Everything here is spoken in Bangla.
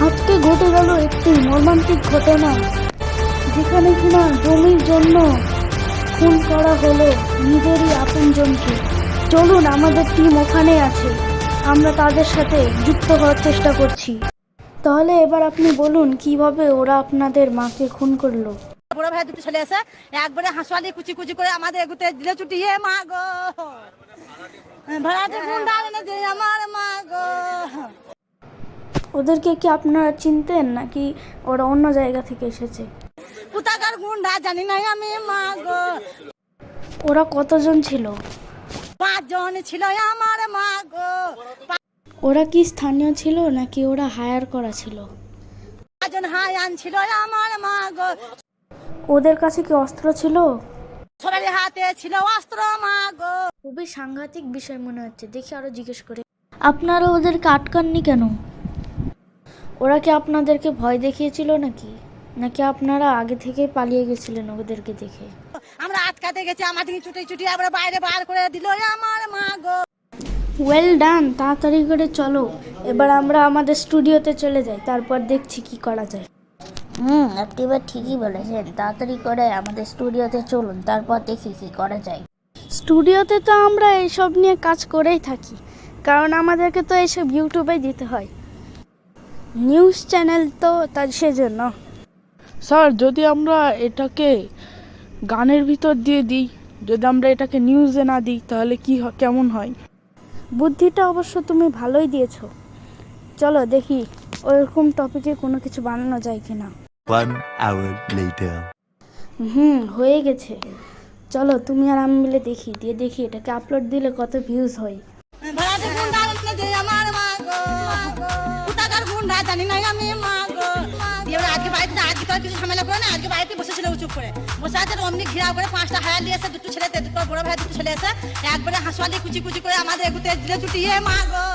আজকে ঘটে গেল একটি মর্মান্তিক ঘটনা, যেখানে কিনা জমির জন্য খুন করা হলো নিজেরই আপনজনকে। চলুন, আমাদের টিম ওখানে আছে, আমরা তাদের সাথে যুক্ত হওয়ার চেষ্টা করছি। তাহলে এবার আপনি বলুন কিভাবে ওরা আপনাদের মাকে খুন করলো। বড় ভাই দুটো ছেলে আছে, একবারে হাঁসওয়ালি কুচি কুচি করে আমাদের এগুতে দিলে ছুটি। হে মা গো, ভাড়াতে গুন্ডা এনে দে আমার মা গো। ওদেরকে কি আপনারা চিনতেন নাকি ওরা অন্য জায়গা থেকে এসেছে? কোথাকার গুন্ডা জানি না আমি মা গো। ওরা কতজন ছিল? 5 জন ছিল আমার মা গো। ওরা কি স্থানীয় ছিল নাকি ওরা হায়ার করা ছিল? 5 জন হায়ান ছিল আমার মা গো। ওদের কাছে কি অস্ত্র ছিল? সবারই হাতে ছিল অস্ত্র মা গো। খুবই সাংঘাতিক বিষয় মনে হচ্ছে, দেখি আরো জিজ্ঞেস করে। আপনারা ওদেরকে আটকাননি কেন? ওরা কি আপনাদেরকে ভয় দেখিয়েছিল নাকি নাকি আপনারা আগে থেকে পালিয়ে গেছিলেন ওদেরকে দেখে? আমরা আটকাতে গেছি, আমাদের ছুটি ছুটি আমরা বাইরে বার করে দিল আমার মা গো। ওয়েল ডান, তাড়াতাড়ি করে চলো, এবার আমরা আমাদের স্টুডিওতে চলে যাই, তারপর দেখছি কি করা যায়। আপনি এবার ঠিকই বলেছেন, তাড়াতাড়ি করে আমাদের স্টুডিওতে চলুন, তারপর দেখি কি করা যায়। স্টুডিওতে তো আমরা এইসব নিয়ে কাজ করেই থাকি, কারণ আমাদেরকে তো এইসব ইউটিউবে দিতে হয়, নিউজ চ্যানেল তো, তার সেজন্য। স্যার, যদি আমরা এটাকে গানের ভিতর দিয়ে দিই, যদি আমরা এটাকে নিউজে না দিই, তাহলে কি কেমন হয়? বুদ্ধিটা অবশ্য তুমি ভালোই দিয়েছো। চলো দেখি ওরকম টপিকে কোনো কিছু বানানো যায় কিনা। 1 hour later. হয়ে গেছে। চলো তুমি আর আমি মিলে দেখি এটাকে আপলোড দিলে কত ভিউজ হয়। ভাড়াতে গুন্ডা এনে দে আমার মা গো। কোথাকার গুন্ডা জানি না আমি মা গো। এবার আজকে বাড়িতে আজকে তো কিছু ঝামেলা করে না, আজকে বাড়িতে বসেছিল চুপ করে বসে আছে। অমনি ঘিরাও করে 5টা হায়ার নিয়ে এসে, দুটো ছেলে, দুটো বড় ভাই দুটো ছেলে আছে, একবারে হাঁসওয়ালি কুচি কুচি করে আমাদের এগুতে দিলে ছুটি। হে মা গো।